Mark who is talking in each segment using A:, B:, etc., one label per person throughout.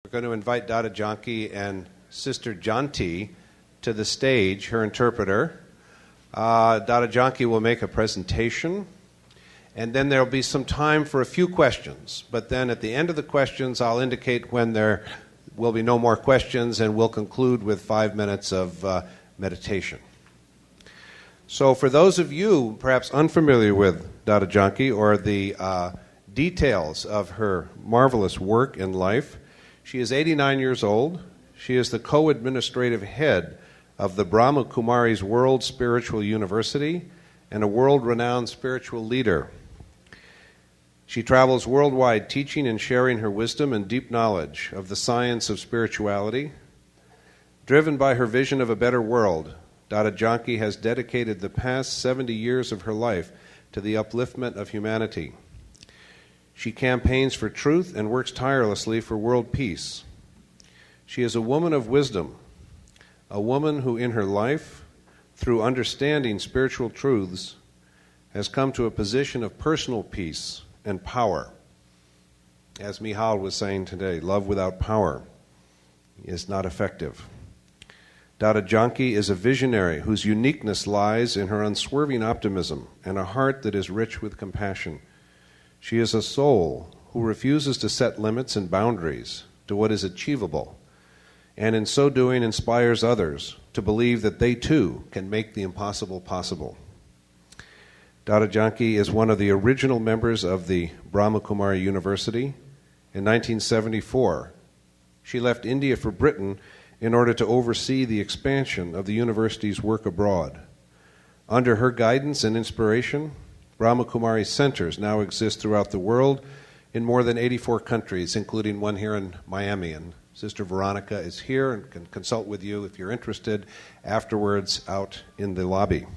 A: We're going to invite Dadi Janki and Sister Jayanti to the stage, her interpreter. Dadi Janki will make a presentation, and then there will be some time for a few questions. But then at the end of the questions, I'll indicate when there will be no more questions, and we'll conclude with 5 minutes of meditation. So for those of you perhaps unfamiliar with Dadi Janki or the details of her marvelous work in life, she is 89 years old. She is the co-administrative head of the Brahma Kumaris World Spiritual University and a world-renowned spiritual leader. She travels worldwide teaching and sharing her wisdom and deep knowledge of the science of spirituality. Driven by her vision of a better world, Dadi Janki has dedicated the past 70 years of her life to the upliftment of humanity. She campaigns for truth and works tirelessly for world peace. She is a woman of wisdom, a woman who in her life, through understanding spiritual truths, has come to a position of personal peace and power. As Mihal was saying today, love without power is not effective. Dadi Janki is a visionary whose uniqueness lies in her unswerving optimism and a heart that is rich with compassion. She is a soul who refuses to set limits and boundaries to what is achievable, and in so doing inspires others to believe that they too can make the impossible possible. Dadi Janki is one of the original members of the Brahma Kumari University. In 1974, she left India for Britain in order to oversee the expansion of the university's work abroad. Under her guidance and inspiration, Brahma Kumari centers now exist throughout the world in more than 84 countries, including one here in Miami. And Sister Veronica is here and can consult with you if you're interested afterwards out in the lobby.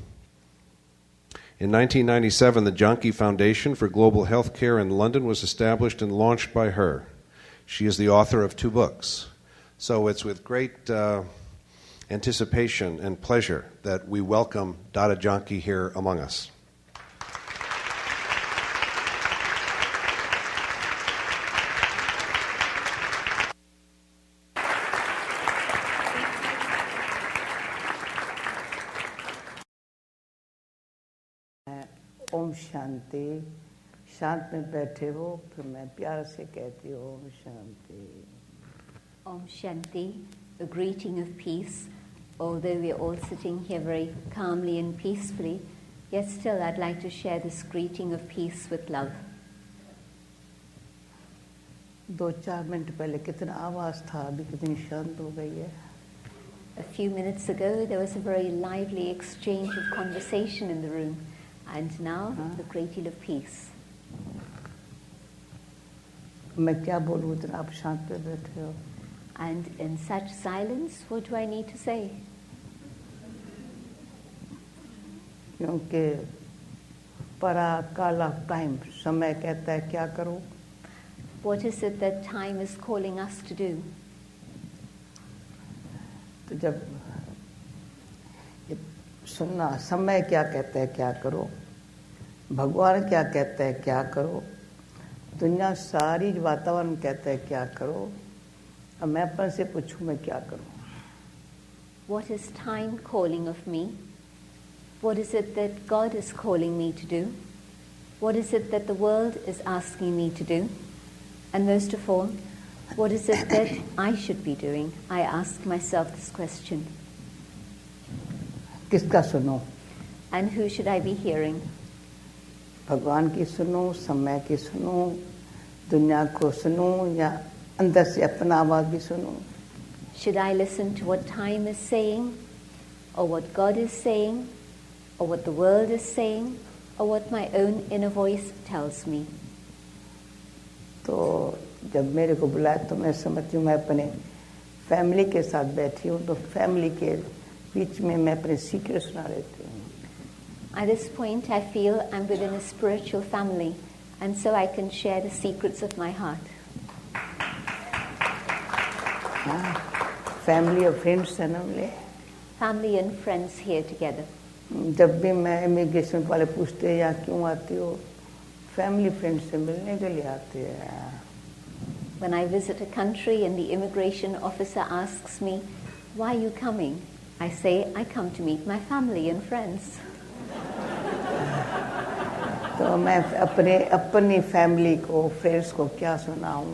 A: In 1997, the Janki Foundation for Global Health Care in London was established and launched by her. She is the author of 2 books. So it's with great anticipation and pleasure that we welcome Dadi Janki here among us.
B: Om Shanti शांत में बैठे हो फिर मैं प्यार से कहती हूँ Om Shanti
C: Om Shanti, a greeting of peace. Although we are all sitting here very calmly and peacefully, yet still I'd like to share this greeting of peace with love.
B: 2-4 minute पहले कितना आवाज था अभी कितनी शांत हो गई है
C: A few minutes ago there was a very lively exchange of conversation in the room, and now a great deal of peace.
B: मैं क्या बोलूँ इतना आप शांत पे बैठे हो
C: And in such silence, what do I need to say?
B: क्योंकि परा काला टाइम समय कहता है क्या करो
C: What is it that time is calling us to do?
B: तो जब सुनना समय क्या कहता है क्या करो भगवान क्या कहता है क्या करो दुनिया सारी वातावरण कहता है क्या करो अब मैं अपन से पूछूं मैं क्या करूं
C: What is time calling of me? What is it that God is calling me to do? What is it that the world is asking me to do? And most of all, what is it that I should be doing? I ask myself this question.
B: किसका सुनो
C: And who should I be hearing?
B: भगवान की सुनो समय की सुनो दुनिया को सुनो या अंदर से अपना आवाज भी सुनो
C: Should I listen to what time is saying, or what God is saying, or what the world is saying, or what my own inner voice tells me?
B: तो जब मेरे को बुलाया तो मैं समझती हूँ मैं अपने फैमिली के साथ बैठी हूँ तो फैमिली के बीच में मैं अपने सीक्रेट सुना देती हूँ
C: At this point I feel I'm within a spiritual family, and so I can share the secrets of my heart.
B: Family और फ्रेंड्स है ना मिले
C: Family and friends here together.
B: जब भी मैं इमिग्रेशन वाले पूछते हैं यहाँ क्यों आती हो फैमिली फ्रेंड से मिलने के लिए आते हैं
C: When I visit a country and the immigration officer asks me, "Why are you coming?" I say, "I come to meet my family and friends."
B: तो मैं अपनी फैमिली को, फ्रेंड्स को क्या सुनाऊं?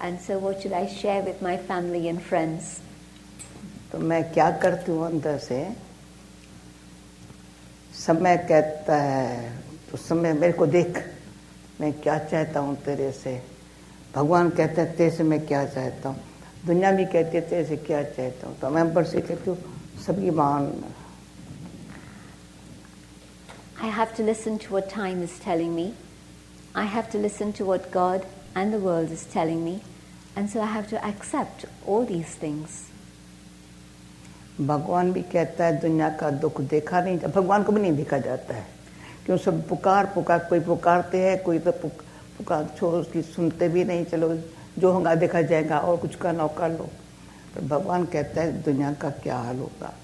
C: And so what should I share with my family and friends?
B: तो मैं क्या करती हूँ अंदर से, समय कहता है तो समय मेरे को देख, मैं क्या चाहता हूँ तेरे से। भगवान कहते हैं तेरे से मैं क्या चाहता हूँ, दुनिया भी कहती है तेरे से क्या चाहता हूँ। तो मैं ऊपर से कहती हूँ सभी मान।
C: I have to listen to what time is telling me. I have to listen to what God and the world is telling me. And so I have to accept all these things.
B: भगवान भी कहता है दुनिया का दुख देखा नहीं, भगवान को भी नहीं देखा जाता है, क्यों सब पुकार कोई पुकारते हैं, कोई तो पुकार छोड़ उसकी सुनते भी नहीं, चलो जो होगा देखा जाएगा और कुछ करना कर लो। तो भगवान कहता है दुनिया का क्या हाल होगा।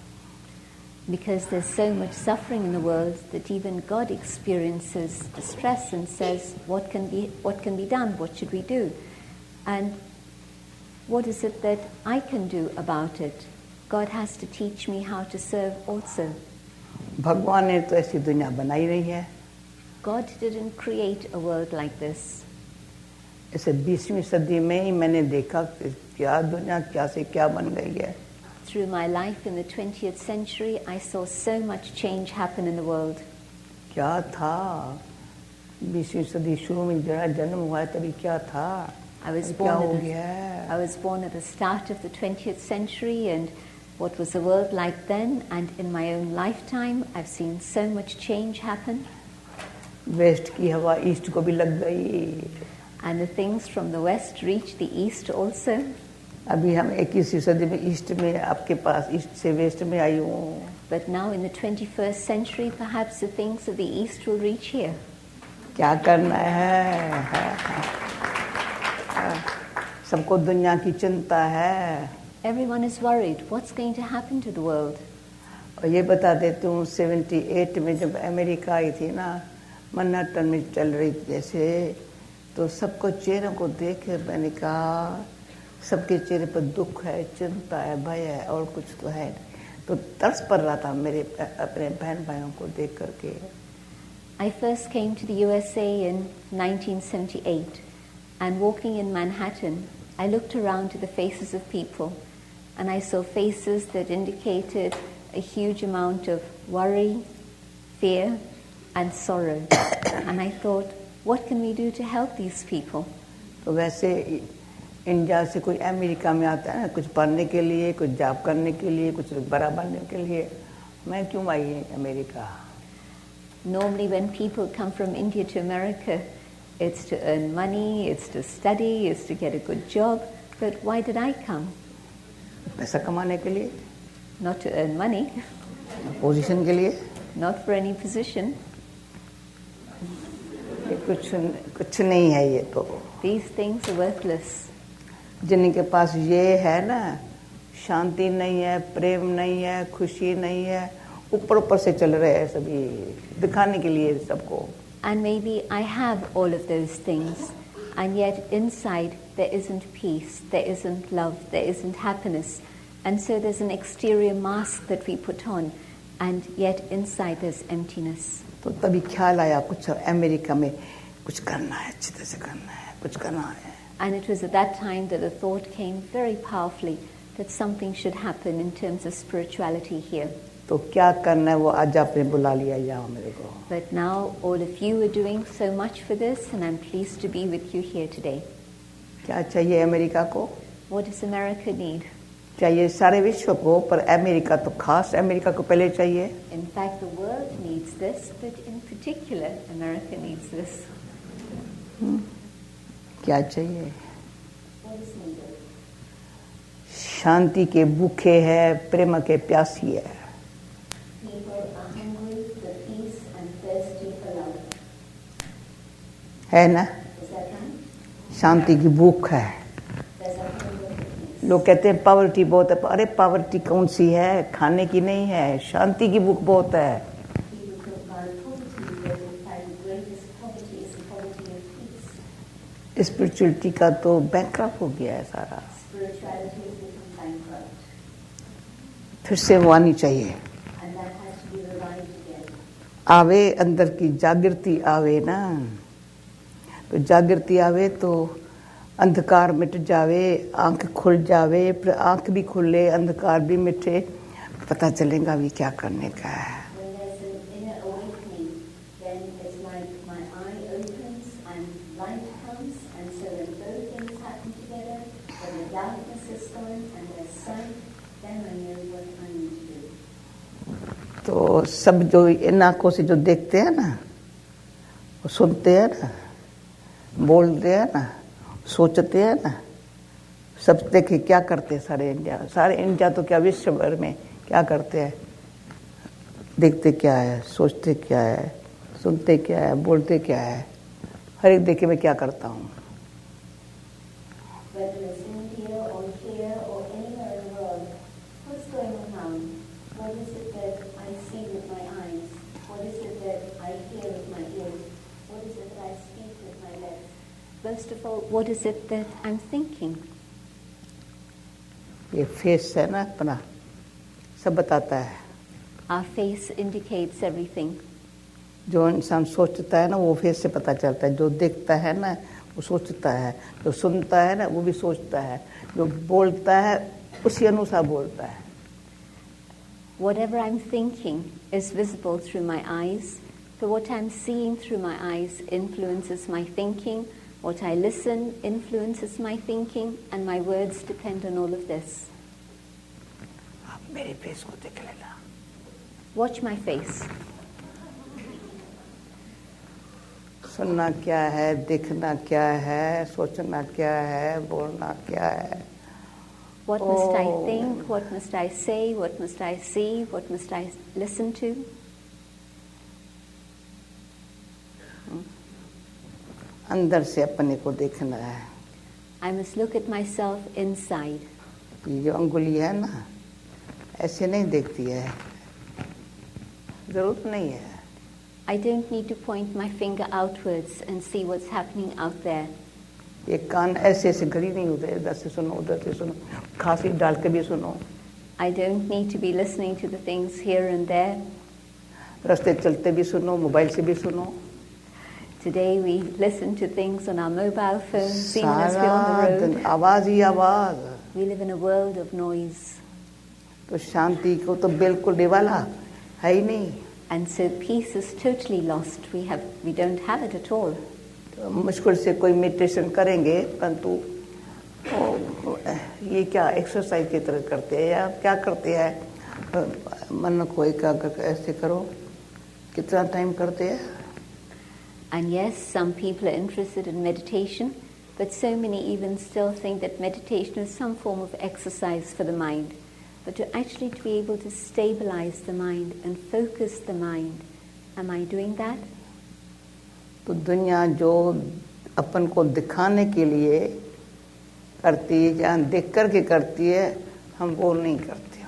C: Because there's so much suffering in the world that even God experiences distress and says, what can be done? What should we do? And what is it that I can do about it? God has to teach me how to serve also.
B: भगवान ने तो ऐसी दुनिया बनाई नहीं है।
C: God didn't create a world like this.
B: ऐसे 20वीं सदी में ही मैंने देखा कि क्या दुनिया क्या से क्या बन गई है।
C: Through my life in the 20th century, I saw so much change happen in the world.
B: क्या था 20वीं सदी शुरू में जरा जन्म हुआ तभी क्या था?
C: I was born at the start of the 20th century, and what was the world like then? And in my own lifetime, I've seen so much change happen.
B: West की हवा ईस्ट को भी लग गई।
C: And the things from the west reached the east also.
B: अभी हम 21वीं सदी में ईस्ट में आपके पास ईस्ट से वेस्ट में आई हूँ।
C: But now in the 21st century, perhaps the things of the east will reach here.
B: क्या करना है? सबको दुनिया की चिंता है।
C: Everyone is worried. What's going to happen to the world?
B: और ये बता देती हूँ 78 में जब अमेरिका आई थी ना, मैनहट्टन में चल रही थी जैसे, तो सबको चेहरों को देख मैंने कहा सबके चेहरे पर दुख है, चिंता है, भय है और कुछ तो है। तो तरस पड़ रहा था मेरे अपने बहन भाइयों को देख करके।
C: I first came to the USA in 1978, and walking in Manhattan, I looked around to the faces of people, and I saw faces that indicated a huge amount of worry, fear, and sorrow. And I thought, what can we do to help these people?
B: तो वैसे India से कोई America में आता है ना, कुछ पढ़ने के लिए, कुछ जॉब करने के लिए, कुछ बड़ा बनने के लिए। मैं क्यों आई America?
C: Normally when people come from India to America, it's to earn money, it's to study, it's to get a good job. But why did I come?
B: पैसा कमाने के लिए,
C: Not to earn money,
B: position के लिए,
C: not for any position.
B: ये कुछ नहीं है ये तो।
C: These things are worthless.
B: जिनके पास ये है ना, शांति नहीं है, प्रेम नहीं है, खुशी नहीं है, ऊपर से चल रहे हैं सभी दिखाने के लिए सबको।
C: And maybe I have all of those things, and yet inside there isn't peace, there isn't love, there isn't happiness. And so there's an exterior mask that we put on, and yet inside there's emptiness.
B: तो तभी ख्याल आया कुछ America में कुछ करना है, अच्छी तरह से करना है, कुछ करना है।
C: And it was at that time that the thought came very powerfully that something should happen in terms of spirituality here.
B: तो क्या करना है वो आज आपने बुला लिया यहाँ मेरे को।
C: But now all of you are doing so much for this, and I'm pleased to be with you here today.
B: क्या चाहिए अमेरिका को?
C: What does America need?
B: चाहिए सारे विश्व को, पर अमेरिका तो खास अमेरिका को पहले चाहिए।
C: In fact, the world needs this, but in particular, America needs this.
B: क्या चाहिए?
C: What is needed?
B: शांति के भूखे है, प्रेम के प्यासी है।
C: People are hungry for peace and thirsty for love.
B: है ना?
C: Is that right?
B: शांति की भूख है।
C: There's a hunger for peace.
B: लोग कहते हैं पावर्टी बहुत है, अरे पावर्टी कौन सी है? खाने की नहीं है, शांति की भूख बहुत है।
C: People talk about poverty, but in fact the greatest poverty is the poverty of peace.
B: Spirituality का तो बैंकक्रप्ट हो गया है सारा।
C: Spirituality has become bankrupt.
B: फिर से वो आनी चाहिए,
C: And that has to be revived again.
B: आवे, अंदर की जागृति आवे ना, तो जागृति आवे तो अंधकार मिट जावे, आंख खुल जावे, फिर आंख भी खुले, अंधकार भी मिटे, पता चलेगा अभी क्या करने का है।
C: When there's an inner awakening, then it's like my eye opens and light comes, and so when both things happen together, when the darkness is gone and there's sight, then I know what I need to do.
B: तो सब जो इन आंखों से जो देखते हैं ना, वो सुनते हैं ना, बोलते हैं ना, सोचते हैं ना, सब देखे क्या करते हैं सारे इंडिया तो क्या विश्व भर में क्या करते हैं, देखते क्या है, सोचते क्या है, सुनते क्या है, बोलते क्या है, हर एक देखे मैं क्या करता हूँ।
C: Whether it's India or here or anywhere in the world, what's going on? What is it that I see with my eyes? What is it that I hear with my ears? What is it that I speak with my lips? First of all, what is it that I'm thinking?
B: ये face है ना अपना, सब बताता है।
C: Our face indicates everything.
B: जो इंसान सोचता है ना वो फेस से पता चलता है, जो देखता है ना वो सोचता है, जो सुनता है ना वो भी सोचता है, जो बोलता है उसी अनुसार बोलता है।
C: Whatever I'm thinking is visible through my eyes. So what I'm seeing through my eyes influences my thinking. What I listen influences my thinking, and my words depend on all of this.
B: आप मेरे face को देख लेना।
C: Watch my face.
B: सुनना क्या है, देखना क्या है, सोचना क्या है, बोलना क्या है।
C: What must I think? What must I say? What must I see? What must I listen to?
B: अंदर से अपने को देखना है।
C: I must look at myself inside.
B: ये जो अंगुली है ना, ऐसे नहीं देखती है, जरूरत नहीं है।
C: I don't need to point my finger outwards and see what's happening out there.
B: ये कान ऐसे ऐसे घड़ी नहीं होते, इधर से सुनो उधर से सुनो, खांसी डाल के भी सुनो।
C: I don't need to be listening to the things here and there.
B: रास्ते चलते भी सुनो, मोबाइल से भी सुनो।
C: Today we listen to things on our mobile phones, even as we're on
B: सारा
C: the
B: दिन
C: road.
B: आवाज ही आवाज।
C: We live in a world of noise.
B: तो शांति को तो बिल्कुल निवाला है ही नहीं।
C: And so peace is totally lost. We don't have it at all.
B: तो मुश्किल से कोई मेडिटेशन करेंगे, परंतु ये क्या एक्सरसाइज की तरह करते हैं या क्या करते हैं, मन को एकाग्र ऐसे करो, कितना टाइम करते हैं।
C: And yes, some people are interested in meditation, but so many even still think that meditation is some form of exercise for the mind. But to actually to be able to stabilize the mind and focus the mind, am I doing that?
B: तो दुनिया जो अपन को दिखाने के लिए करती है या देख करके करती है, हम वो नहीं करते।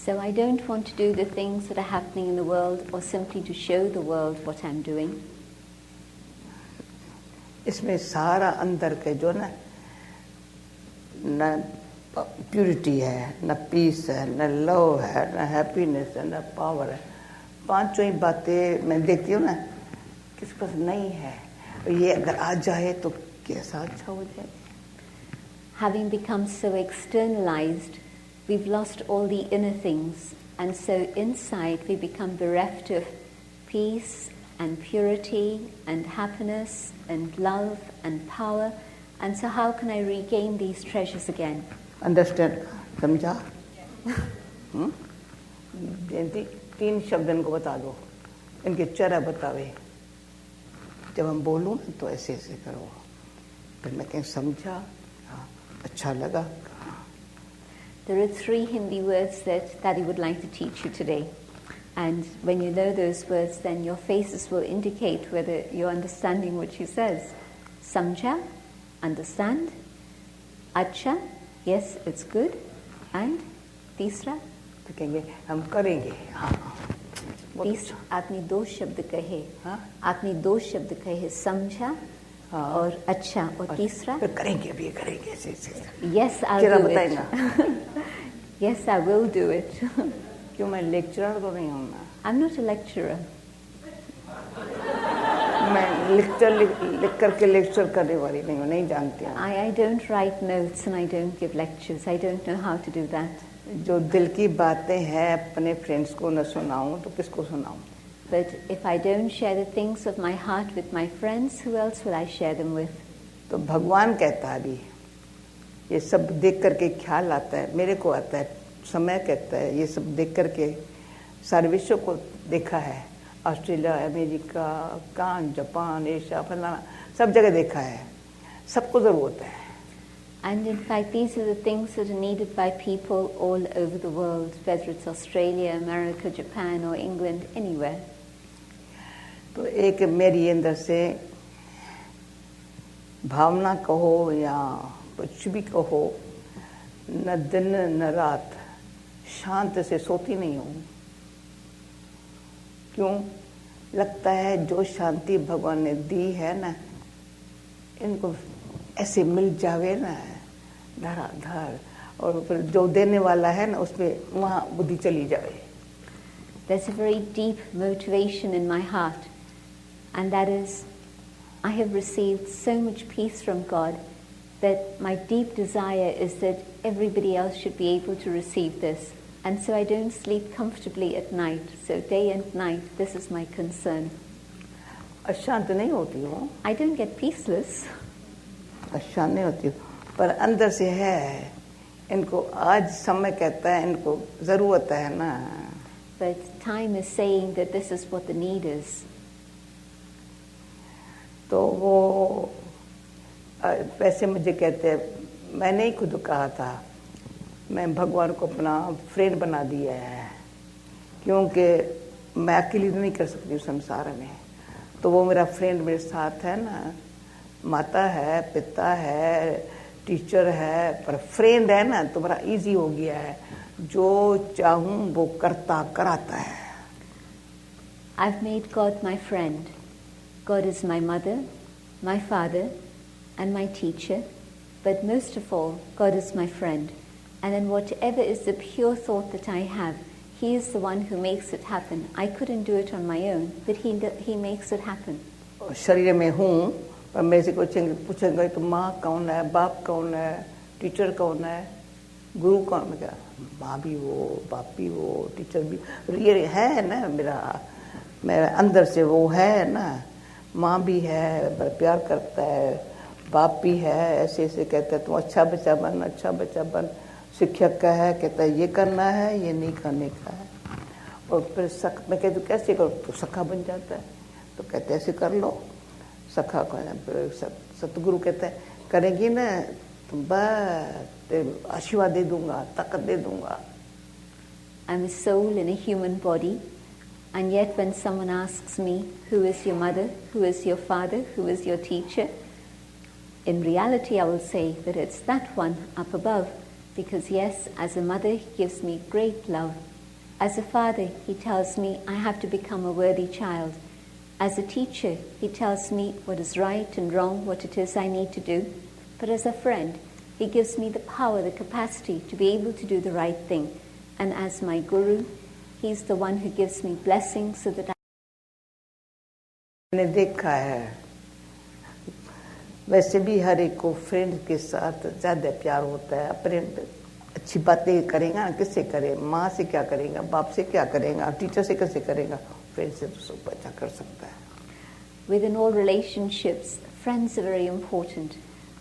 C: So I don't want to do the things that are happening in the world or simply to show the world what I'm doing.
B: इसमें सारा अंदर के जो न प्यूरिटी है, न पीस है, न लव है, न हैप्पीनेस है, न पावर है। पांचों ही बातें मैं देखती हूँ ना, किस पास नहीं है, ये अगर आ जाए तो कैसा अच्छा हो जाए।
C: Having become so externalized, we've lost all the inner things, and so inside we become bereft of peace and purity and happiness and love and power. And so how can I regain these treasures again?
B: Understand, समझा? जयंती, 3 शब्द इनको बता दो, इनके चेहरा बतावे। जब हम बोलूं ना तो ऐसे ऐसे करो, फिर मैं कहीं समझा, हाँ, अच्छा लगा।
C: There are 3 Hindi words that Dadi would like to teach you today. And when you know those words, then your faces will indicate whether you're understanding what she says. Samjha, understand. Acha, yes, it's good. And तीसरा,
B: तो कहेंगे हम करेंगे। हाँ,
C: आपने 2 शब्द कहे, आपने 2 शब्द कहे, समझा
B: हाँ।
C: और अच्छा, और तीसरा?
B: फिर करेंगे अभी, करेंगे ऐसे ऐसे।
C: Yes, I'll
B: तेरा
C: do
B: बताएगा।
C: it. Yes, I will do it.
B: क्यों, मैं लेक्चरर तो नहीं हूँ ना।
C: I'm not a lecturer.
B: मैं लिख करके लेक्चर करने वाली नहीं हूँ, नहीं जानती हूँ।
C: I don't write notes and I don't give lectures. I don't know how to do that.
B: जो दिल की बातें हैं अपने फ्रेंड्स को न सुनाऊँ तो किसको सुनाऊँ?
C: But if I don't share the things of my heart with my friends, who else will I share them with?
B: तो भगवान कहता है अभी, ये सब देख करके ख्याल आता है, मेरे को आता है, समय कहता है, ये सब देख करके सारे विश्व को देखा है, ऑस्ट्रेलिया, अमेरिका, कान, जापान, एशिया, फलाना सब जगह देखा है, सबको ज़रूरत है।
C: And in fact, these are the things that are needed by people all over the world, whether it's Australia, America, Japan, or England, anywhere.
B: तो एक मेरी अंदर से भावना कहो या कुछ भी कहो, न दिन न रात शांत से सोती नहीं हूँ। क्यों? लगता है जो शांति भगवान ने दी है ना, इनको ऐसे मिल जावे ना धड़ाधड़, और फिर जो देने वाला है ना उसमें वहाँ बुद्धि चली जाए।
C: There's a very deep motivation in my heart, and that is, I have received so much peace from God that my deep desire is that everybody else should be able to receive this. And so I don't sleep comfortably at night. So day and night, this is my concern.
B: अशांत नहीं होती हूँ,
C: I don't get peaceless,
B: अशांत नहीं होती हूँ, पर अंदर से है, इनको आज समय कहता है, इनको ज़रूरत है ना।
C: but time is saying that this is what the need is.
B: तो वो वैसे मुझे कहते हैं, मैंने ही खुद कहा था, मैं भगवान को अपना फ्रेंड बना दिया है, क्योंकि मैं अकेली नहीं कर सकती हूँ संसार में। तो वो मेरा फ्रेंड मेरे साथ है ना, माता है, पिता है, टीचर है, पर फ्रेंड है ना, तो बड़ा इजी हो गया है, जो चाहूँ वो करता कराता है।
C: I've made God my friend. God is my mother, my father, and my teacher, but most of all, God is my friend. And then whatever is the pure thought that I have, He is the one who makes it happen. I couldn't do it on my own, but He makes it happen.
B: शरीर में हूँ, पर मेरे से पूछेंगे तो माँ कौन है, बाप कौन है, टीचर कौन है, गुरु कौन? मैं क्या, माँ भी वो, बाप भी वो, टीचर भी, ये है ना मेरा, मेरे अंदर से वो है ना, माँ भी है, बड़ा प्यार करता है, बाप भी है, ऐसे ऐसे कहता है तुम अच्छा बच्चा बन, अच्छा बच्चा बन। शिक्षक का है, कहता है ये करना है, ये नहीं करने का है। और फिर मैं कहती हूँ कैसे करो, तो सखा बन जाता है, तो कहते ऐसे कर लो, सखा को। सतगुरु कहता है करेंगी ना तुम, बस आशीर्वाद दे दूंगा, ताकत दे दूंगा।
C: I'm a soul in a human body, and yet when someone asks me, who is your mother, who is your father, who is your teacher, in reality I will say that it's that one up above, because yes, as a mother he gives me great love. As a father he tells me I have to become a worthy child. As a teacher he tells me what is right and wrong, what it is I need to do. But as a friend he gives me the power, the capacity to be able to do the right thing. And as my guru, he's the one who gives me blessings so that
B: मैंने देखा है, वैसे भी हर एक को friend के साथ ज़्यादा प्यार होता है। अपने अच्छी बातें करेगा ना, किससे करे, माँ से क्या करेगा, बाप से क्या करेगा, टीचर से कैसे करेगा, फ्रेंड से तो सब अच्छा कर सकता है।
C: within all relationships, friends are very important.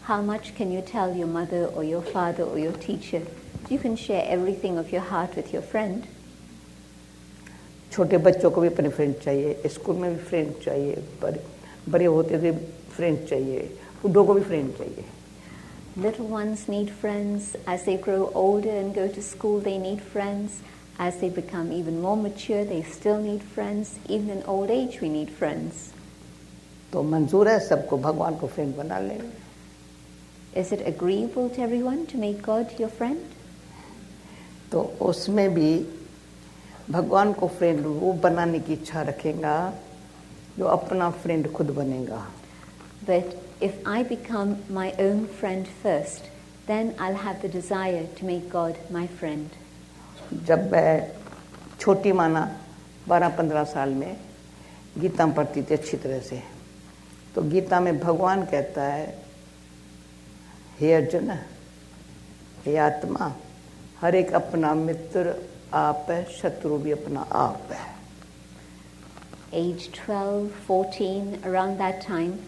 C: How much can you tell your mother or your father or your teacher? You can share everything of your heart with your friend.
B: छोटे बच्चों को भी अपने फ्रेंड चाहिए, school में भी friend चाहिए, बड़े होते थे फ्रेंड चाहिए, बूढ़ों को भी फ्रेंड चाहिए।
C: Little ones need friends. As they grow older and go to school, they need friends. As they become even more mature, they still need friends. Even in old age, we need friends.
B: तो मंजूर है सबको भगवान को friend बना लेंगे।
C: Is it agreeable to everyone to make God your friend?
B: तो उसमें भी भगवान को फ्रेंड वो बनाने की इच्छा रखेगा जो अपना फ्रेंड खुद बनेगा।
C: But if I become my own friend first, then I'll have the desire to make God my friend.
B: जब मैं छोटी माना 12-15 साल में गीता पढ़ती थी अच्छी तरह से, तो गीता में भगवान कहता है, हे अर्जुन, हे आत्मा, हर एक अपना मित्र आप है, शत्रु भी अपना आप है.
C: Age 12, 14, around that time,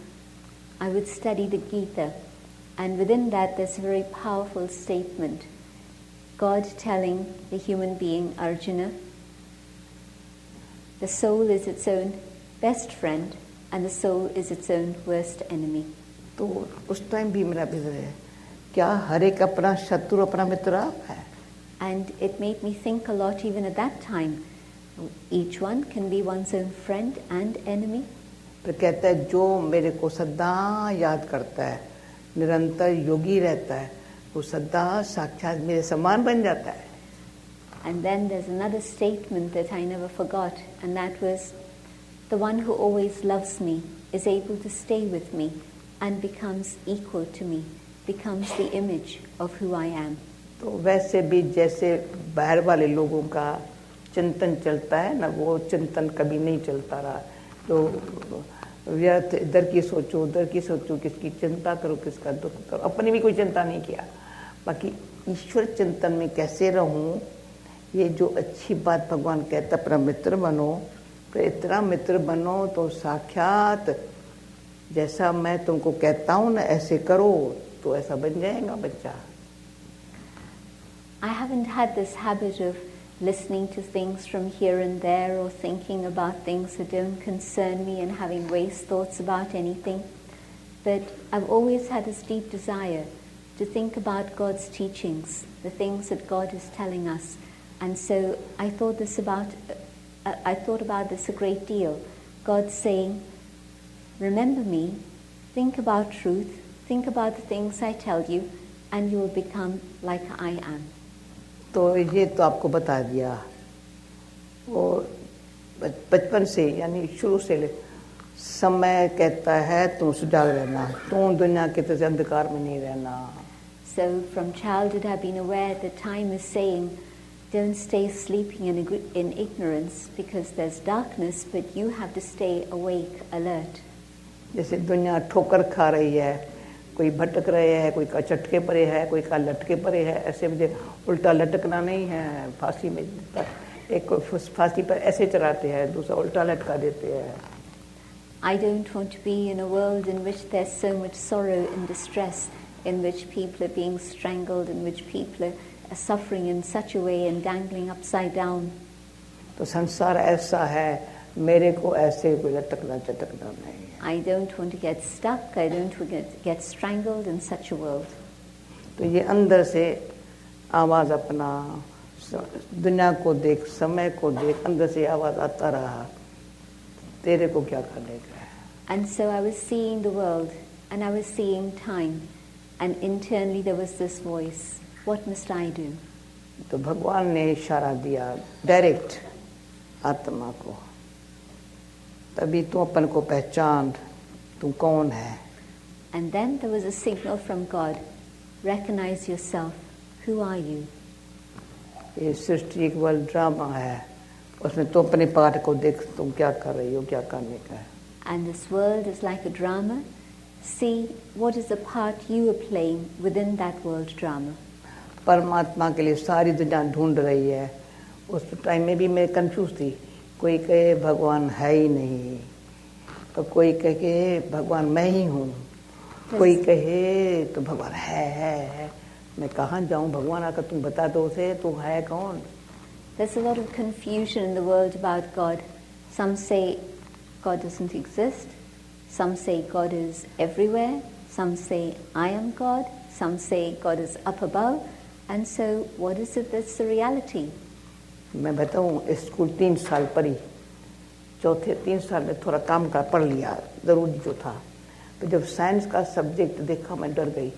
C: I would study the Gita, and within that there's a very powerful statement. God telling the human being, Arjuna, the soul is its own best friend and the soul is its own worst enemy.
B: तो उस time भी मेरा विचार है, क्या हर एक अपना शत्रु अपना मित्र आप है?
C: And it made me think a lot even at that time. Each one can be one's own friend and enemy.
B: फिर कहता है, जो मेरे को सदा याद करता है, निरंतर योगी रहता है, वो सदा साक्षात मेरे समान बन जाता है.
C: And then there's another statement that I never forgot, and that was, the one who always loves me is able to stay with me and becomes equal to me, becomes the image of who I am.
B: तो वैसे भी जैसे बाहर वाले लोगों का चिंतन चलता है ना, वो चिंतन कभी नहीं चलता रहा. तो व्यर्थ इधर की सोचो उधर की सोचो, किसकी चिंता करो, किसका दुख करो, अपनी भी कोई चिंता नहीं किया. बाकी ईश्वर चिंतन में कैसे रहूं, ये जो अच्छी बात भगवान कहता, अपना मित्र बनो. तो इतना मित्र बनो तो साक्षात जैसा मैं तुमको कहता हूं ना ऐसे करो, तो ऐसा बन जाएगा बच्चा.
C: I haven't had this habit of listening to things from here and there or thinking about things that don't concern me and having waste thoughts about anything. But I've always had this deep desire to think about God's teachings, the things that God is telling us. And so I thought about this a great deal. God saying, remember me, think about truth, think about the things I tell you, and you will become like I am.
B: तो ये तो आपको बता दिया. वो बचपन से यानी शुरू से समय कहता है तुम सुजाग रहना, तुम दुनिया के तरह अंधकार में नहीं रहना.
C: So from childhood I've been aware that time is saying, don't stay sleeping in ignorance because there's darkness, but you have to stay awake, alert.
B: जैसे दुनिया ठोकर खा रही है, कोई भटक रहे है, कोई का चटके पड़े है, कोई का लटके पड़े है, ऐसे मुझे उल्टा लटकना नहीं है. फांसी में एक को फांसी पर ऐसे चढ़ाते हैं, दूसरा उल्टा लटका देते हैं.
C: I don't want to be in a world in which there's so much sorrow and distress, in which people are being strangled, in which people are suffering in such a way and dangling upside down.
B: तो संसार ऐसा है, मेरे को ऐसे कोई लटकना चटकना नहीं.
C: I don't want to get stuck, I don't want to get strangled in such a world.
B: तो ये अंदर से आवाज अपना दुनिया को देख, समय को देख, अंदर से आवाज आता रहा, तेरे को क्या करने का है.
C: And so I was seeing the world and I was seeing time, and internally there was this voice, what must I do?
B: तो भगवान ने इशारा दिया डायरेक्ट आत्मा को, तभी तू अपन को पहचान, तू कौन है.
C: And then there was a signal from God, recognize yourself, who are you?
B: ये सृष्टि एक वर्ल्ड ड्रामा है, उसमें तू अपने पार्ट को देख, तुम क्या कर रही हो, क्या करने का है.
C: And this world is like a drama. See what is the part you are playing within that world drama.
B: परमात्मा के लिए सारी दुनिया ढूंढ रही है. उस टाइम में भी मैं कंफ्यूज थी. कोई कहे भगवान है ही नहीं, तो कोई कहे भगवान मैं ही हूँ, कोई कहे तो भगवान है. मैं कहाँ जाऊँ, भगवान आकर तुम बता दो उसे, तू है कौन.
C: There's a lot of confusion in the world about God. Some say God doesn't exist. Some say God is everywhere. Some say I am God. Some say God is up above. And so what is it that's the reality?
B: मैं बताऊँ, school 3 साल पढ़ी, चौथे 3 साल में थोड़ा काम का पढ़ लिया, ज़रूरी जो था. तो जब साइंस का सब्जेक्ट देखा मैं डर गई.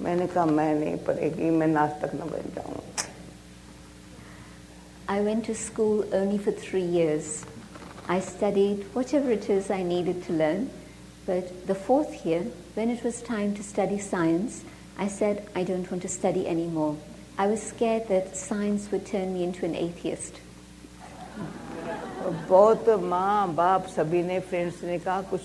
B: मैंने कहा मैं नहीं पढ़ेगी, मैं नाच तक न बन जाऊँ.
C: I went to school only for 3 years. I studied whatever it is I needed to learn, But the fourth year, when it was time to study science, I said I don't want to study anymore. I was scared that science would turn me into an atheist.
B: बहुत माँ बाप सभी ने friends ने कहा कुछ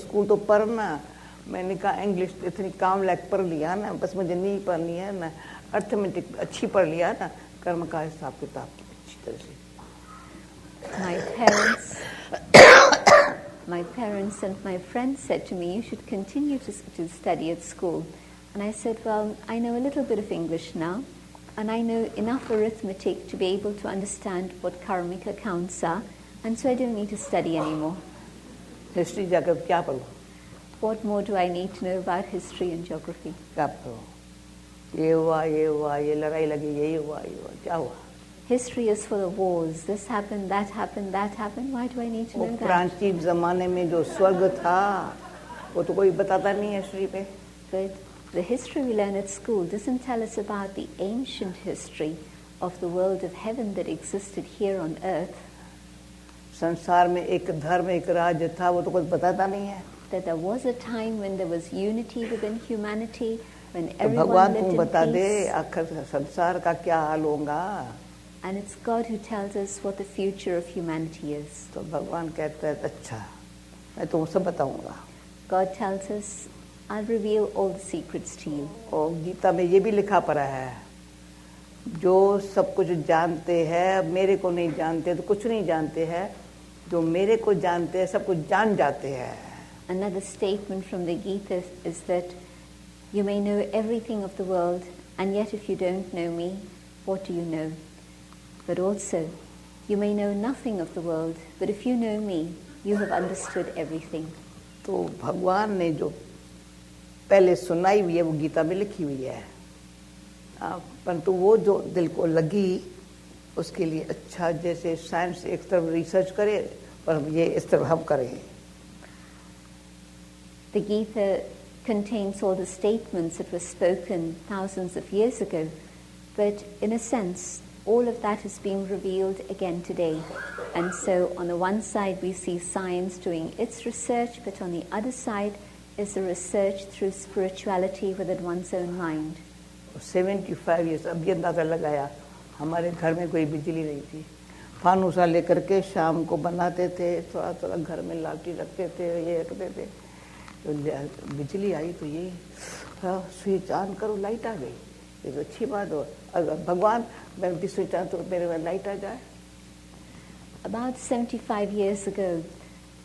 B: school तो पढ़ना, मैंने कहा इंग्लिश इतनी काम लायक पढ़ लिया ना, बस मुझे नहीं पढ़नी है ना, अर्थमेटिक अच्छी पढ़ लिया ना, कर्म का हिसाब किताब अच्छी तरह से.
C: My parents and my friends said to me, you should continue to study at school. And I said, well, I know a little bit of English now, and I know enough arithmetic to be able to understand what karmic accounts are, and so I don't need to study anymore.
B: History जाकर क्या पढ़ो?
C: What more do I need to know about history and geography?
B: क्या पढ़ो? ये हुआ, ये लड़ाई लगी, ये हुआ, क्या हुआ?
C: History is full of wars. This happened, that happened, that happened. Why do I need to know that?
B: प्राचीन जमाने में जो स्वर्ग था, वो तो कोई बताता नहीं है हिस्ट्री पे.
C: But the history we learn at school doesn't tell us about the ancient history of the world of heaven that existed here on earth.
B: संसार में एक धर्म, एक राज्य था, वो तो कुछ बताता नहीं है.
C: That there was a time when there was unity within humanity, when
B: तो
C: everyone
B: भगवान
C: lived
B: तुम
C: in
B: बता दे
C: peace.
B: आखिर संसार का क्या हाल होगा.
C: And it's God who tells us what the future of humanity is.
B: तो भगवान कहता है अच्छा, मैं तुमसे बताऊंगा.
C: God tells us, I'll reveal all the secrets to you.
B: और गीता में ये भी लिखा पड़ा है, जो सब कुछ जानते हैं मेरे को नहीं जानते तो कुछ नहीं जानते हैं, जो मेरे को जानते हैं सब कुछ जान जाते हैं.
C: Another statement from the Gita is that you may know everything of the world, and yet if you don't know me, what do you know? But also, you may know nothing of the world, but if you know me, you have understood everything.
B: तो भगवान ने जो पहले सुनाई हुई है वो गीता में लिखी हुई है, परंतु वो जो दिल को लगी उसके लिए अच्छा, जैसे साइंस एक तरफ रिसर्च करे पर ये इस तरफ हम करें.
C: The Gita contains all the statements that were spoken thousands of years ago, but in a sense, all of that is being revealed again today. And so on the one side we see science doing its research, but on the other side is the research through spirituality within one's own mind.
B: 75 years अब ये अंदाजा लगाया, हमारे घर में कोई बिजली नहीं थी, फानूसा लेकर के शाम को बनाते थे, थोड़ा थोड़ा घर में लालटी रखते थे, ये रखते थे, तो बिजली आई तो ये स्विच ऑन करो लाइट आ गई, ये तो अच्छी बात हो. अगर भगवान मैं भी स्विच ऑन तो मेरे में लाइट आ जाए.
C: About 75 years ago,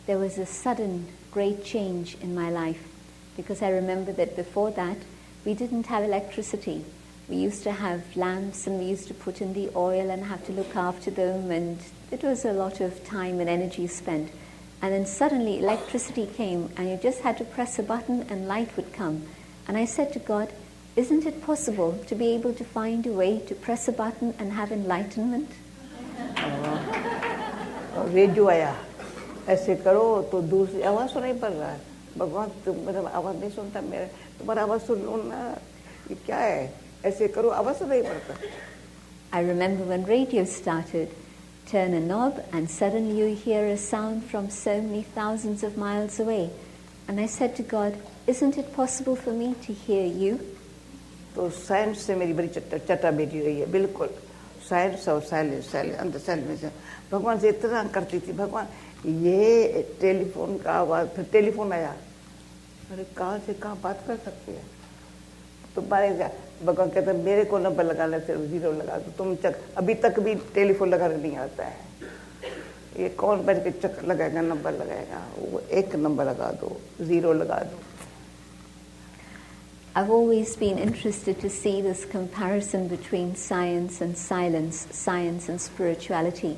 C: there was a sudden great change in my life, because I remember that before that we didn't have electricity. We used to have lamps and we used to put in the oil and have to look after them, and it was a lot of time and energy spent. And then suddenly electricity came and you just had to press a button and light would come. And I said to God, isn't it possible to be able to find a way to press a button and have enlightenment?
B: Radio आया, ऐसे करो तो दूर से आवाज़ सुनाई पड़ रहा है. भगवान तुम मेरा आवाज़ नहीं सुनता, मेरे तुम्हारा आवाज़ सुन लो ना, ये क्या है, ऐसे करो आवाज़ सुनाई पड़ता.
C: I remember when radio started, turn a knob and suddenly you hear a sound from so many thousands of miles away. And I said to God, isn't it possible for me to hear you?
B: तो science से मेरी बड़ी चट्टा बेटी रही है, बिल्कुल science और साइलेंस अंदर साइलेंस में भगवान से इतना करती थी. भगवान ये टेलीफोन का आवाज़, फिर टेलीफोन आया, अरे कहाँ से कहाँ बात कर सकते हैं. तो भगवान कहते हैं मेरे को नंबर लगाना सिर्फ 0 लगा दो. तुम अभी तक भी टेलीफोन लगाना नहीं आता है, ये कौन बैठ के चक्कर लगाएगा, नंबर लगाएगा, वो एक नंबर लगा दो, 0 लगा दो.
C: I've always been interested to see this comparison between science and silence, science and spirituality.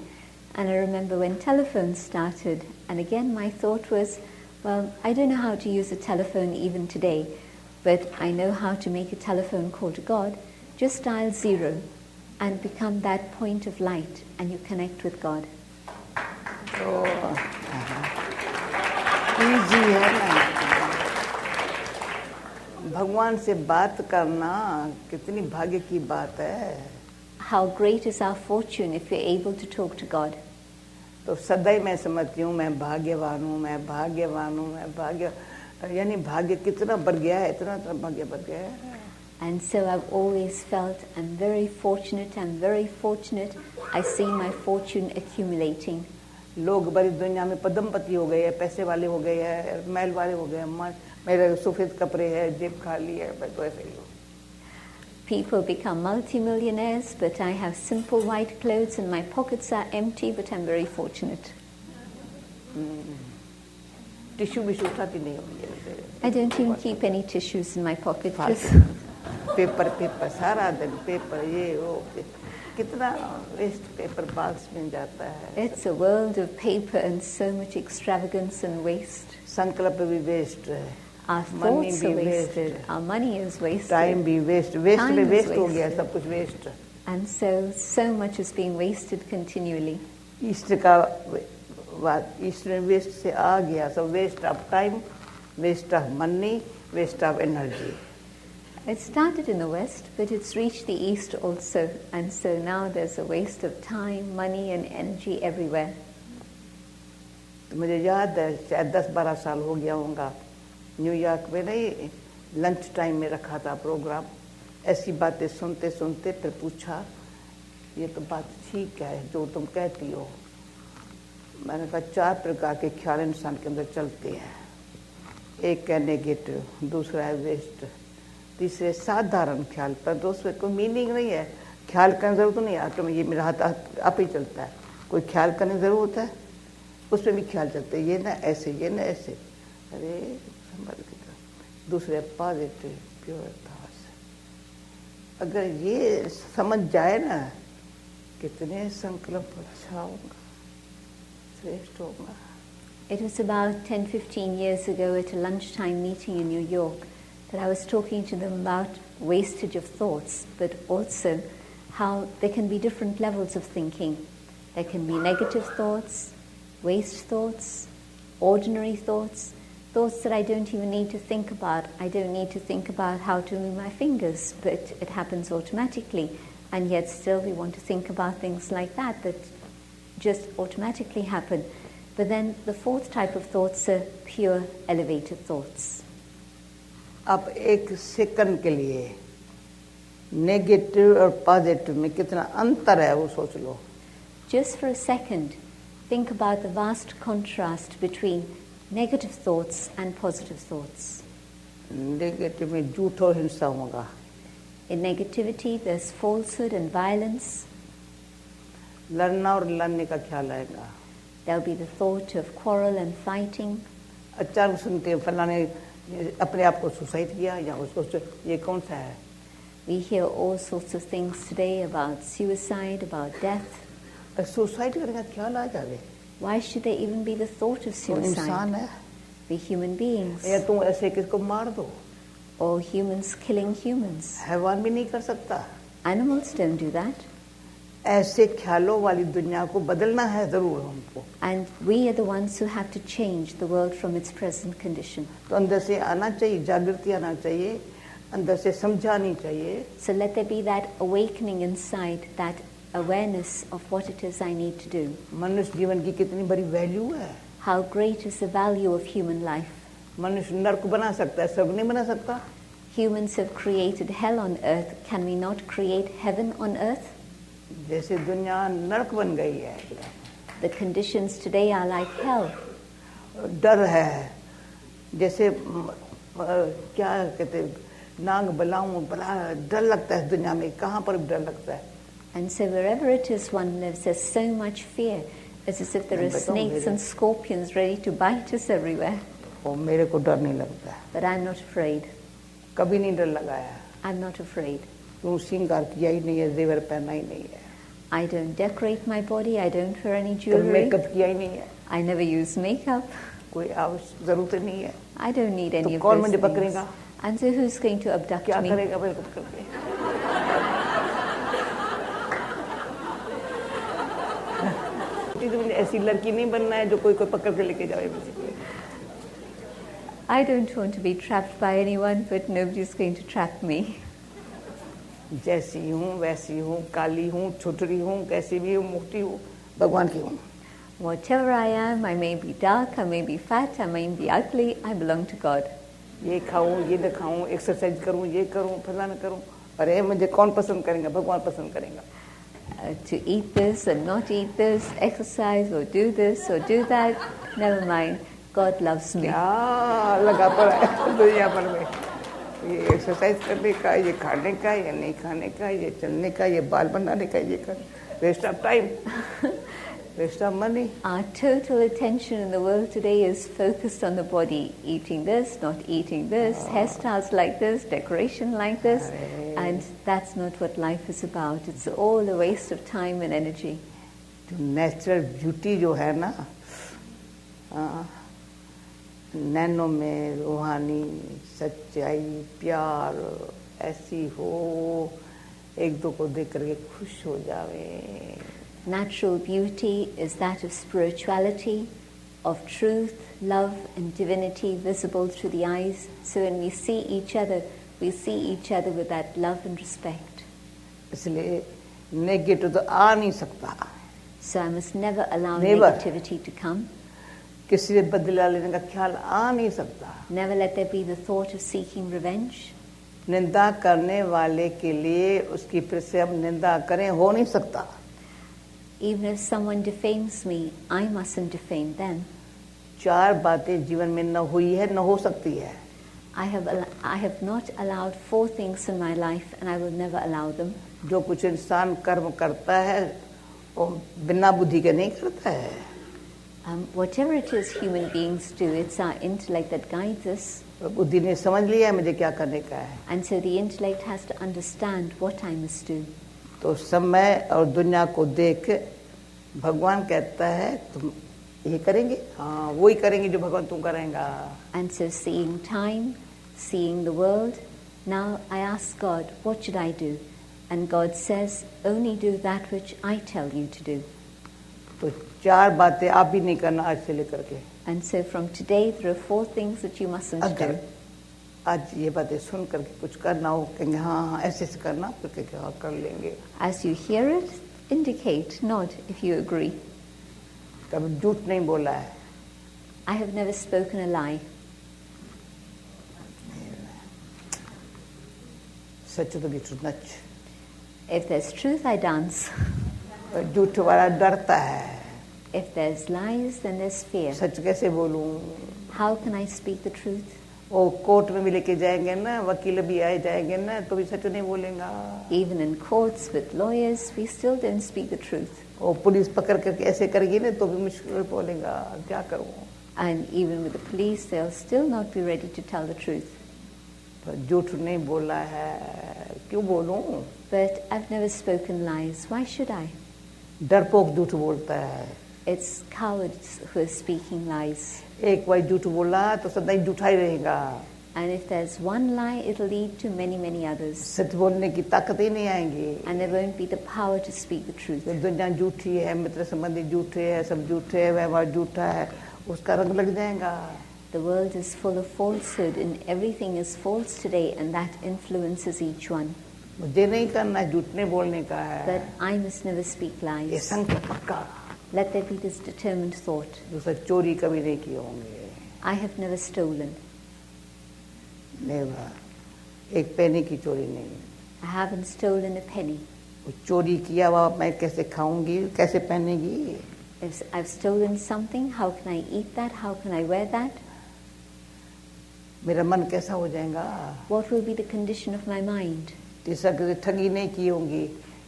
C: And I remember when telephones started, and again my thought was, well, I don't know how to use a telephone even today, but I know how to make a telephone call to God. Just dial 0 and become that point of light, and you connect with God.
B: Easy है ना. भगवान से बात करना कितनी भाग्य की बात है.
C: How great is our fortune if we're able to talk to God.
B: तो सदैव मैं समझती हूँ मैं भाग्यवान हूँ, मैं भाग्यवान हूँ, मैं भाग्य, यानी भाग्य कितना बढ़ गया है, इतना भाग्य बढ़ गया है.
C: And so I've always felt I'm very fortunate, I'm very fortunate. I see my fortune accumulating.
B: लोग बड़ी दुनिया में पद्मपति हो गए हैं, पैसे वाले हो गए हैं, महल वाले हो गए हैं, मेरे सफेद कपड़े हैं, जेब खाली है, मैं तो ऐसे ही हूँ.
C: People become multimillionaires, but I have simple white clothes and my pockets are empty, but I'm very fortunate.
B: Tissue विश्यू उठाती नहीं होगी.
C: I don't even keep any tissues in my pocket.
B: Paper सारा दिन पेपर ये वो कितना वेस्ट पेपर बाल्स में जाता है.
C: It's a world of paper and so much extravagance and waste.
B: संकल्प भी वेस्ट है.
C: Our thoughts are wasted. Our money is wasted.
B: Time भी वेस्ट में वेस्ट हो गया, सब कुछ waste.
C: And so much is being wasted continually.
B: East का ईस्ट में वेस्ट से आ गया, सब waste of time, waste of money, waste of energy.
C: It started in the West, but it's reached the East also, and so now there's a waste of time, money and energy everywhere.
B: तो मुझे याद है शायद 10-12 साल हो गया होगा, New York में नहीं लंच टाइम में रखा था प्रोग्राम. ऐसी बातें सुनते सुनते फिर पूछा, ये तो बात ठीक है जो तुम कहती हो. मैंने कहा 4 प्रकार के ख्याल इंसान के अंदर चलते हैं. एक है नेगेटिव, दूसरा है वेस्ट, तीसरे साधारण ख्याल, पर दोस्तों कोई मीनिंग नहीं है. ख्याल करने जरूरत नहीं है, तो ये मेरा हाथ आप ही चलता है. कोई ख्याल करने जरूरत है, उसमें भी ख्याल चलते हैं, ये ना ऐसे, ये ना ऐसे. अरे संभल के. दूसरे पॉजिटिव प्योर थॉट्स. अगर ये समझ जाए ना, कितने संकल्प अच्छा होगा, श्रेष्ठ होगा.
C: It was about 10-15 years ago at a lunchtime meeting in New York that I was talking to them about wastage of thoughts, but also how there can be different levels of thinking. There can be negative thoughts, waste thoughts, ordinary thoughts, thoughts that I don't even need to think about. I don't need to think about how to move my fingers, but it happens automatically. And yet still we want to think about things like that just automatically happen. But then the fourth type of thoughts are pure elevated thoughts.
B: आप एक second के लिए negative और positive में कितना अंतर है वो सोच लो.
C: Just for a second, think about the vast contrast between negative thoughts and positive thoughts.
B: Negative में झूठ और हिंसा होगा.
C: In negativity, there's falsehood and violence.
B: लड़ना और लड़ने का ख्याल आएगा.
C: There'll be the thought of quarrel and fighting.
B: अचानक सुनते हैं फलाने अपने आप को सुसाइड किया, या उसको ये कौन सा है.
C: We hear all sorts of things today about suicide, about death.
B: Suicide करने का ख्याल आ जाए.
C: Why should there even be the thought of suicide?
B: इंसान है.
C: We're human beings.
B: या तुम ऐसे किसको मार दो.
C: Or humans killing humans.
B: हैवान भी नहीं कर सकता.
C: Animals don't do that.
B: ऐसे ख्यालों वाली दुनिया को बदलना है जरूर हमको.
C: And we are the ones who have to change the world from its present condition.
B: तो अंदर से आना चाहिए, जागृति आना चाहिए, अंदर से समझानी चाहिए.
C: So let there be that awakening inside, that awareness of what it is I need to do.
B: मनुष्य जीवन की कितनी बड़ी वैल्यू है.
C: How great is the value of human life.
B: मनुष्य नरक बना सकता है, स्वर्ग नहीं बना सकता.
C: Humans have created hell on earth. Can we not create heaven on earth?
B: जैसे दुनिया नरक बन गई है.
C: The conditions today are like hell.
B: डर है, जैसे क्या कहते नाग बलाऊं बला, डर लगता है दुनिया में, कहाँ पर डर लगता है.
C: And so wherever it is one lives, there's so much fear. It's as if there are snakes and scorpions ready to bite us everywhere.
B: और मेरे को डर नहीं लगता है.
C: But I'm not afraid.
B: कभी नहीं डर लगा है.
C: I'm not afraid.
B: तू श्रृंगार किया ही नहीं है, जेवर पहना ही नहीं है.
C: I don't decorate my body. I don't wear any
B: तो
C: jewelry.
B: मेकअप किया ही नहीं है.
C: I never use makeup.
B: कोई आवश्यक जरूरत नहीं है.
C: I don't need any
B: तो
C: of
B: कौन
C: those
B: मुझे
C: things.
B: पकड़ेगा?
C: And so who's going to abduct
B: क्या
C: me?
B: करेगा मेरे को पकड़ के? ऐसी लड़की नहीं बनना है जो कोई पकड़ के लेके जाए.
C: I don't want to be trapped by anyone, but nobody's going to trap me.
B: जैसी हूँ वैसी हूँ, काली हूँ, छुटरी हूँ, कैसी भी हूँ, मोटी हूँ, भगवान की हूँ.
C: Whatever I am, I may be dark, I may be fat, I may be ugly, I belong to God.
B: ये खाऊं, ये न खाऊं, एक्सरसाइज करूं, ये करूं, फलाना करूं, अरे मुझे कौन पसंद करेगा? भगवान पसंद करेगा.
C: To eat this and not eat this, exercise or do this or do that, never mind. God loves me.
B: क्या लगा पड़ा है दुनिया भर में? ये एक्सरसाइज करने का, ये खाने का, ये नहीं खाने का, ये चलने का, ये बाल बनाने का, ये कर. Waste of time. Waste of money.
C: Our total attention in the world today is focused on the body. Eating this, not eating this, hairstyles like this, decoration like this. And that's not what life is about. It's all a waste of time and energy.
B: जो natural beauty जो है ना, nano में रूहानी सच्चाई प्यार ऐसी हो, एक दो को देख करके खुश हो जावे.
C: Natural beauty is that of spirituality, of truth, love and divinity visible through the eyes. So when we see each other with that love and respect.
B: इसलिए नेगेटिव तो आ नहीं सकता.
C: So I must never allow negativity to come.
B: किसी से बदला लेने का ख्याल आ नहीं सकता.
C: Never let there be the thought of seeking revenge.
B: निंदा करने वाले के लिए उसकी फिर से अब निंदा करें हो नहीं सकता.
C: Even if someone defames me, I mustn't defame them.
B: चार बातें जीवन में न हुई है न हो सकती है.
C: I have not allowed 4 things in my life and I will never allow them.
B: जो कुछ इंसान कर्म करता है वो बिना बुद्धि के नहीं करता है.
C: Whatever it is human beings do, it's our intellect that guides us.
B: बुद्धि ने समझ लिया है मुझे क्या करने का है.
C: And so the intellect has to understand what I must do.
B: तो समय और दुनिया को देख भगवान कहता है तुम ये करेंगे, हाँ वो ही करेंगे जो भगवान तुम करेंगा.
C: And so seeing time, seeing the world, now I ask God, what should I do? And God says, only do that which I tell you to do.
B: तो चार बातें आप भी नहीं करना आज से लेकर के.
C: And so from today there are 4 things that you mustn't
B: अगर
C: do.
B: आज ये बातें सुन करके कुछ करना हो कहेंगे हाँ ऐसे ऐसे करना, फिर कहेंगे हाँ कर लेंगे.
C: As you hear it, indicate, nod if you agree.
B: कभी झूठ नहीं बोला है.
C: I have never spoken a lie.
B: सच तो भी नच.
C: If there's truth, I dance.
B: झूठ वाला डरता है.
C: If there's lies, then there's fear.
B: सच कैसे बोलूं?
C: How can I speak the truth?
B: वो कोर्ट में भी लेके जाएंगे ना, वकील भी आए जाएंगे ना, तो भी सच नहीं बोलेगा.
C: Even in courts with lawyers, we still don't speak the truth.
B: वो पुलिस पकड़ करके ऐसे करेगी ना तो भी मुश्किल बोलेगा. क्या करूं?
C: And even with the police, they'll still not be ready to tell the truth.
B: तो झूठ नहीं बोला है, क्यों बोलूं?
C: But I've never spoken lies. Why should I?
B: डरपोक झूठ बोलता है.
C: It's cowards who are speaking lies.
B: एक बार झूठ बोला तो सदा ही झूठा ही रहेगा.
C: And if there's one lie, it'll lead to many, many others.
B: सच बोलने की ताकत ही नहीं आएगी.
C: And there won't be the power to speak the truth.
B: दुनिया झूठी है, मित्र संबंधी झूठे है, सब झूठे है, व्यवहार झूठा है, उसका रंग लग जाएगा.
C: The world is full of falsehood and everything is false today and that influences each one.
B: मुझे नहीं करना है, झूठ नहीं बोलने का है.
C: But I must never speak
B: ये
C: lies.
B: संकल्प पक्का.
C: Let there be this determined thought.
B: दूसरा चोरी कभी नहीं किए होंगे.
C: I have never stolen.
B: Never. एक पैनी की चोरी नहीं.
C: I haven't stolen a penny.
B: वो चोरी किया हुआ मैं कैसे खाऊंगी, कैसे पहनेगी?
C: If I've stolen something, how can I eat that? How can I wear that?
B: मेरा मन कैसा हो जाएगा?
C: What will be the condition of my mind?
B: तीसरा किसी ठगी नहीं की होंगी,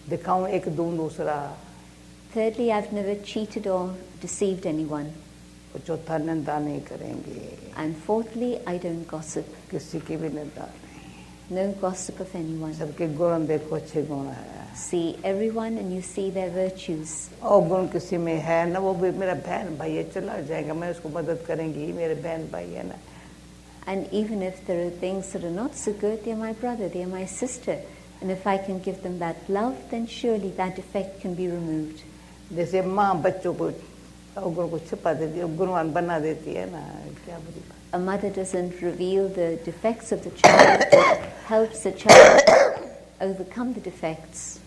B: दिखाऊं एक दूं दूसरा.
C: Thirdly, I've never cheated or deceived anyone.
B: और चौथा निंदा नहीं करेंगे.
C: And fourthly, I don't gossip.
B: किसी की भी निंदा नहीं.
C: No gossip of anyone.
B: सबके गुण देखो, अच्छे गुण है.
C: See everyone and you see their virtues.
B: और गुण किसी में है ना, वो भी मेरा बहन भाई है, चला जाएगा, मैं उसको मदद करेंगी, मेरे बहन भाई है ना.
C: And even if there are things that are not so good, they're my brother, they're my sister. And if I can give them that love, then surely that defect can be removed.
B: जैसे माँ बच्चों को अवगुण को छिपा देती है, गुणवान बना देती है ना, क्या बुरी बात.
C: A mother doesn't reveal the defects of the child, but helps the child overcome the defects.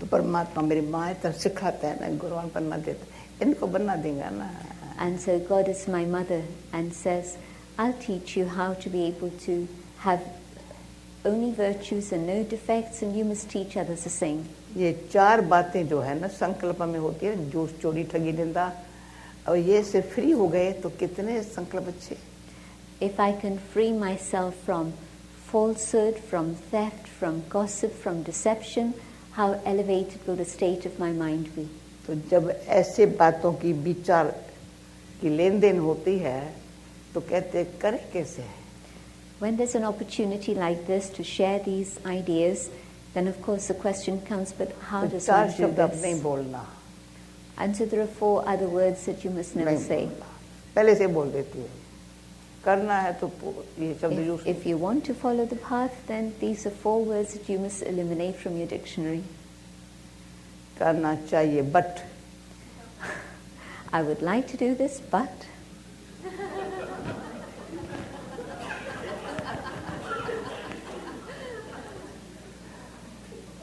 B: तो परमात्मा मेरी माँ है तो सिखाता है ना, गुणवान बनना देता है. इनको बना देगा ना.
C: And so God is my mother and says, I'll teach you how to be able to have only virtues and no defects, and you must teach others the same.
B: ये 4 बातें जो है ना संकल्प में होती है, जोश चोरी ठगी निंदा, और ये से फ्री हो गए तो कितने संकल्प अच्छे.
C: If I can free myself from falsehood, from theft, from gossip, from deception, how elevated will the state of my mind be?
B: तो जब ऐसे बातों की विचार की लेन देन होती है तो कहते करें कैसे.
C: When there's an opportunity like this to share these ideas, then of course the question comes, but how
B: तो
C: does
B: 4
C: one do
B: शब्द अब नहीं
C: this?
B: बोलना.
C: And so there are 4 other words that you must never
B: नहीं
C: say.
B: बोलना. पहले से बोल देती है. करना है तो ये शब्द use.
C: If you want to follow the path, then these are 4 words that you must eliminate from your dictionary.
B: करना चाहिए but.
C: I would like to do this, but.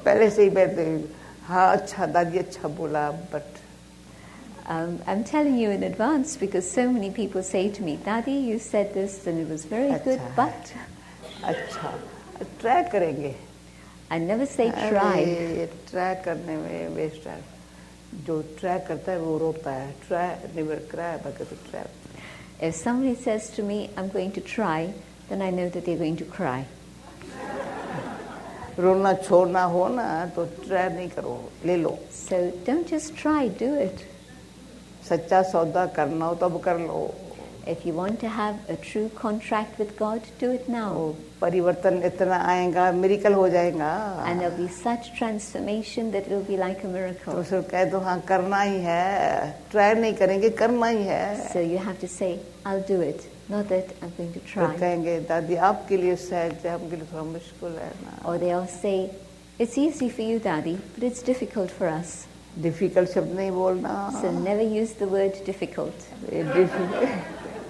B: पहले से ही कहते हाँ अच्छा दादी अच्छा बोला but.
C: I'm telling you in advance because so many people say to me, Dadi, you said this and it was very good, but.
B: अच्छा try करेंगे.
C: I never say try.
B: Try करने में वेस्ट है. जो ट्राई करता है वो रोता है. Try never cry but try.
C: If somebody says to me, I'm going to try, then I know that they're going to cry.
B: रोना छोड़ना हो ना तो ट्राई नहीं करो, ले लो.
C: So don't just try, do it.
B: सच्चा सौदा करना हो तब कर लो.
C: If you want to have a true contract with God, do it now.
B: परिवर्तन इतना आएगा, मिरेकल हो जाएगा.
C: And there'll be such transformation that it'll be like a miracle.
B: तो सिर्फ कह दो हाँ करना ही है, ट्राई नहीं करेंगे, करना ही है.
C: So you have to say, I'll do it, not that I'm going to try.
B: तो कहेंगे दादी आपके लिए सहज है, हमके लिए थोड़ा मुश्किल है ना.
C: Or they'll say, it's easy for you, Daddy, but it's difficult for us.
B: Difficult शब्द नहीं बोलना.
C: So never use the word difficult.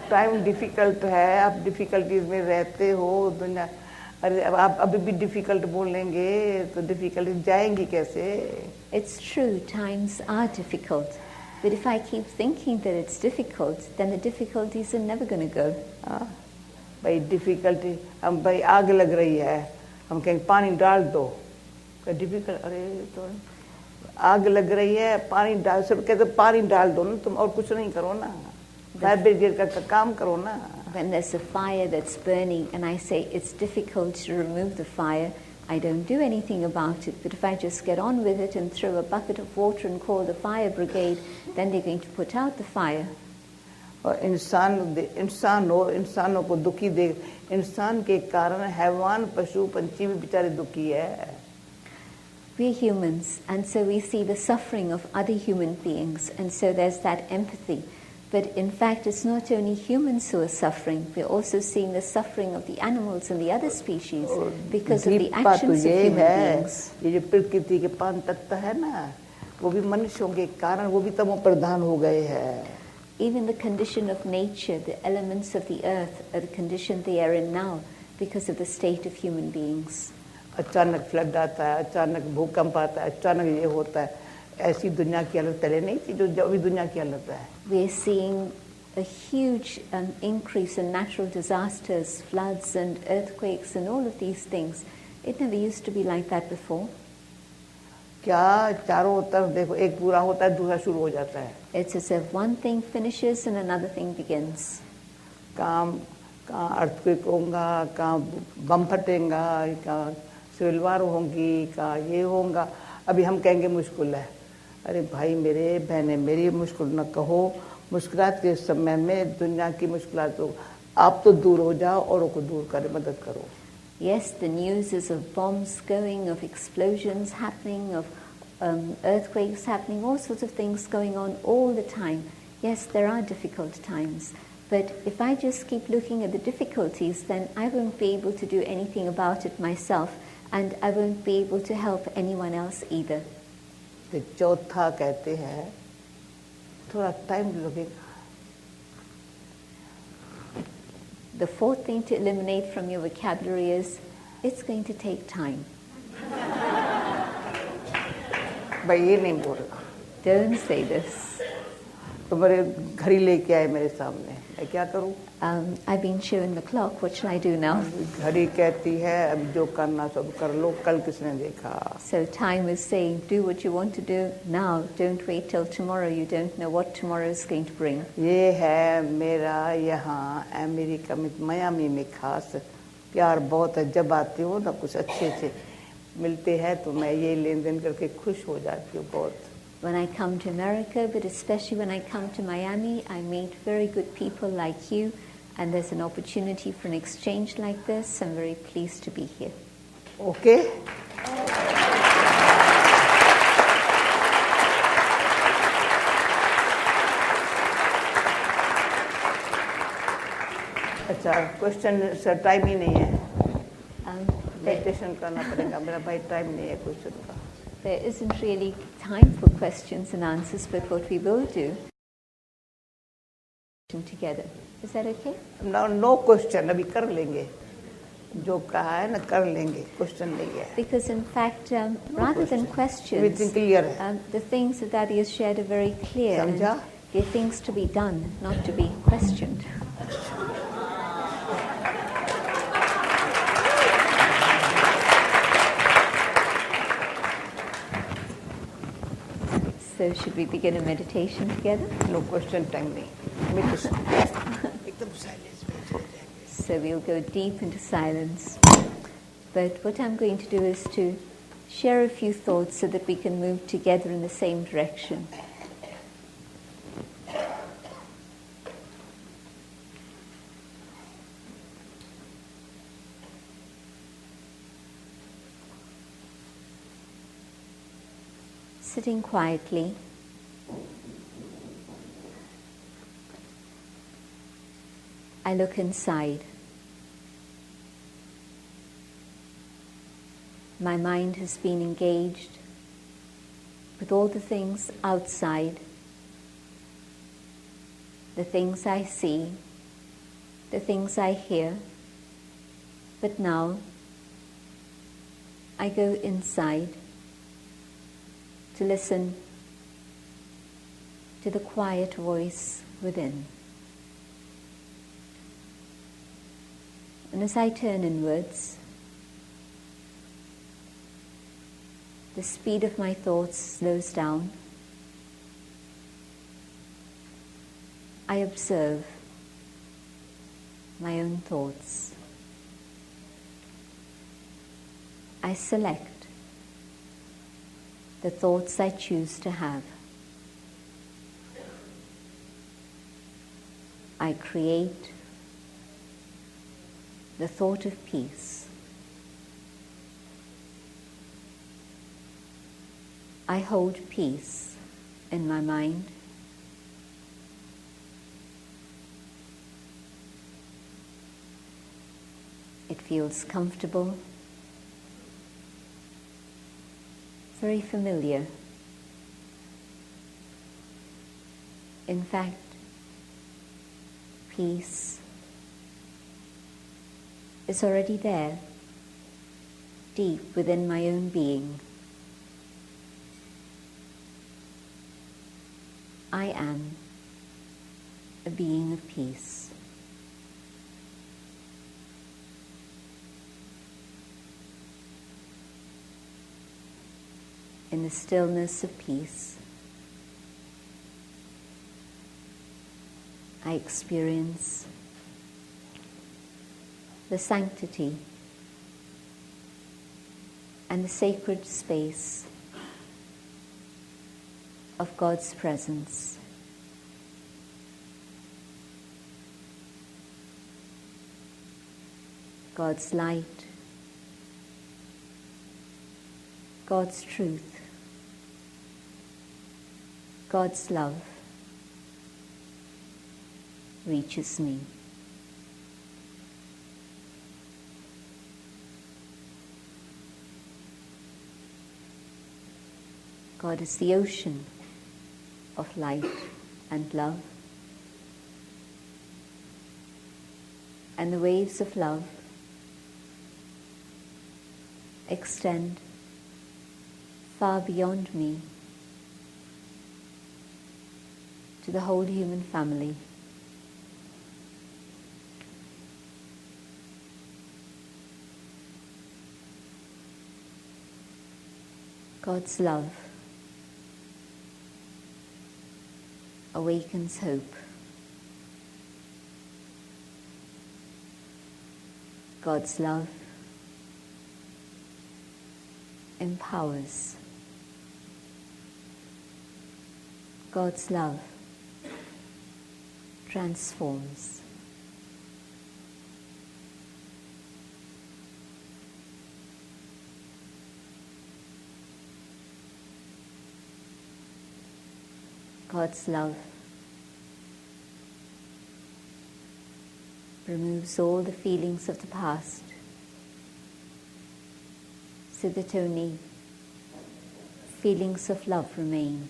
B: Time difficult है, आप डिफिकल्टीज में रहते हो दुनिया. अरे आप अभी भी डिफिकल्ट बोलेंगे तो डिफिकल्टी जाएंगी कैसे.
C: It's true, times are difficult. But if I keep thinking that it's difficult, then the difficulties are never going to go.
B: भाई डिफिकल्टी, हम भाई आग लग रही है, हम कहेंगे पानी डाल दो. डिफिकल्ट, अरे तो आग लग रही है, पानी डाल. सब कहते पानी डाल दो ना, तुम और कुछ नहीं करो ना. फायर ब्रिगेड का काम करो ना.
C: When there's a fire that's burning and I say it's difficult to remove the fire, I don't do anything about it. But if I just get on with it and throw a bucket of water and call the fire brigade, then they're going to put out the fire.
B: और इंसानों को दुखी दे. इंसान के कारण हैवान पशु पंछी भी बेचारे दुखी है.
C: We're humans, and so we see the suffering of other human beings, and so there's that empathy. But in fact, it's not only humans who are suffering, we're also seeing the suffering of the animals and the other species because of the actions of human beings.
B: ये जो प्रकृति के 5 तत्व है ना, वो भी मनुष्यों के कारण वो भी तमो प्रधान हो गए हैं.
C: Even the condition of nature, the elements of the earth are the condition they are in now because of the state of human beings.
B: अचानक फ्लड आता है, अचानक भूकंप आता है, अचानक ये होता है. ऐसी दुनिया की हालत पहले नहीं थी जो अभी दुनिया की हालत है.
C: We're seeing a huge increase in natural disasters, floods and earthquakes and all of these things. It never used to be like that before.
B: क्या चारों तरफ देखो, एक पूरा होता है दूसरा शुरू हो जाता है.
C: It's as if one thing finishes and another thing begins.
B: कहाँ अर्थक्वेक होगा, कहाँ बम फटेगा, कहाँ सिविल वार होंगी, कहाँ ये होगा. अभी हम कहेंगे मुश्किल है. अरे भाई मेरे बहने मेरी मुश्किल न कहो. मुश्किलात के समय में दुनिया की मुश्किलात हो, आप तो दूर हो जाओ, औरों को दूर करे, मदद करो.
C: Yes, the news is of bombs going, of explosions happening, of earthquakes happening, all sorts of things going on all the time. Yes, there are difficult times. But if I just keep looking at the difficulties, then I won't be able to do anything about it myself, and I won't be able to help anyone else either.
B: तो चौथा कहते हैं थोड़ा time लगेगा.
C: The fourth thing to eliminate from your vocabulary is, it's going to take time.
B: भाई ये नहीं बोल रहा.
C: Don't say this.
B: तो मेरे घड़ी लेके आए मेरे सामने, मैं क्या करूं?
C: I've been shown the clock. What shall I do now?
B: घड़ी कहती है अब जो करना सब कर लो, कल किसने देखा?
C: So time is saying, do what you want to do now. Don't wait till tomorrow. You don't know what tomorrow is going to bring.
B: ये है मेरा यहाँ अमेरिका में मियामी में खास प्यार बहुत है। जब आती हूँ ना कुछ अच्छे अच्छे मिलते हैं तो मैं ये लेन देन करके खुश हो जाती हूँ बहुत।
C: When I come to America, but especially when I come to Miami, I meet very good people like you, and there's an opportunity for an exchange like this. I'm very pleased to be here.
B: Okay? अच्छा, question sir time ही नहीं है, meditation करना पड़ेगा, मेरा भाई time नहीं है question का।
C: There isn't really time for questions and answers, but what we will do together. Is that okay?
B: No question, अभी कर लेंगे, जो कहा है ना कर लेंगे, क्वेश्चन नहीं है।
C: Because in fact, rather than questions,
B: everything clear है।
C: the things that Dadi has shared are very clear.
B: समझा?
C: And they're things to be done, not to be questioned. So should we begin a meditation together?
B: No question time नहीं, meditation। एकदम silence में चले जाएंगे।
C: So we'll go deep into silence. But what I'm going to do is to share a few thoughts so that we can move together in the same direction. Sitting quietly, I look inside. My mind has been engaged with all the things outside, the things I see, the things I hear. But now I go inside to listen to the quiet voice within. And as I turn inwards, the speed of my thoughts slows down. I observe my own thoughts. I select the thoughts I choose to have. I create the thought of peace. I hold peace in my mind. It feels comfortable, very familiar. In fact, peace is already there, deep within my own being. I am a being of peace. In the stillness of peace, I experience the sanctity and the sacred space of God's presence. God's light, God's truth, God's love reaches me. God is the ocean of light and love, and the waves of love extend far beyond me to the whole human family. God's love awakens hope. God's love empowers. God's love transforms. God's love removes all the feelings of the past so that only feelings of love remain.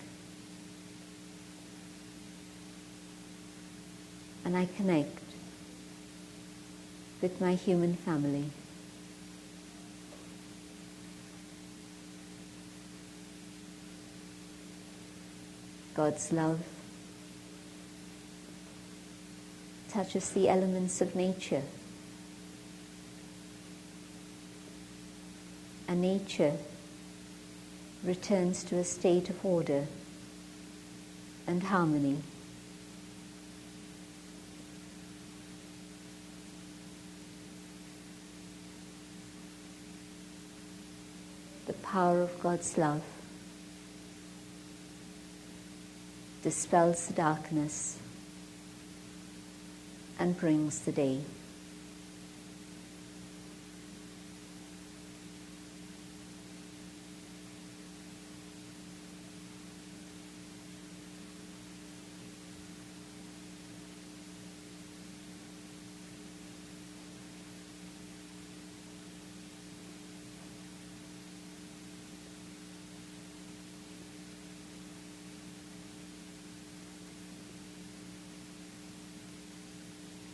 C: And I connect with my human family. God's love touches the elements of nature, and nature returns to a state of order and harmony. The power of God's love dispels the darkness and brings the day.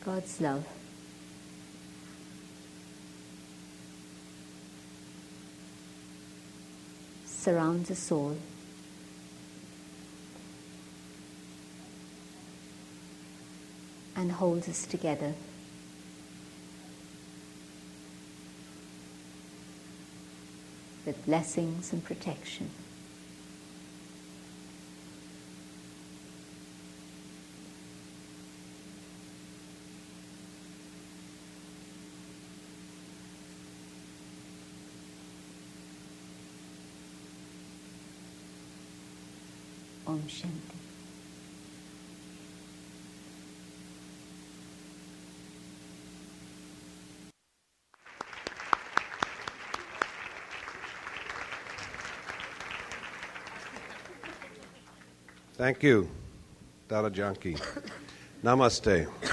C: God's love surrounds us all and holds us together. With blessings and protection. Om Shanti.
A: Thank you, Dadi Janki. Namaste.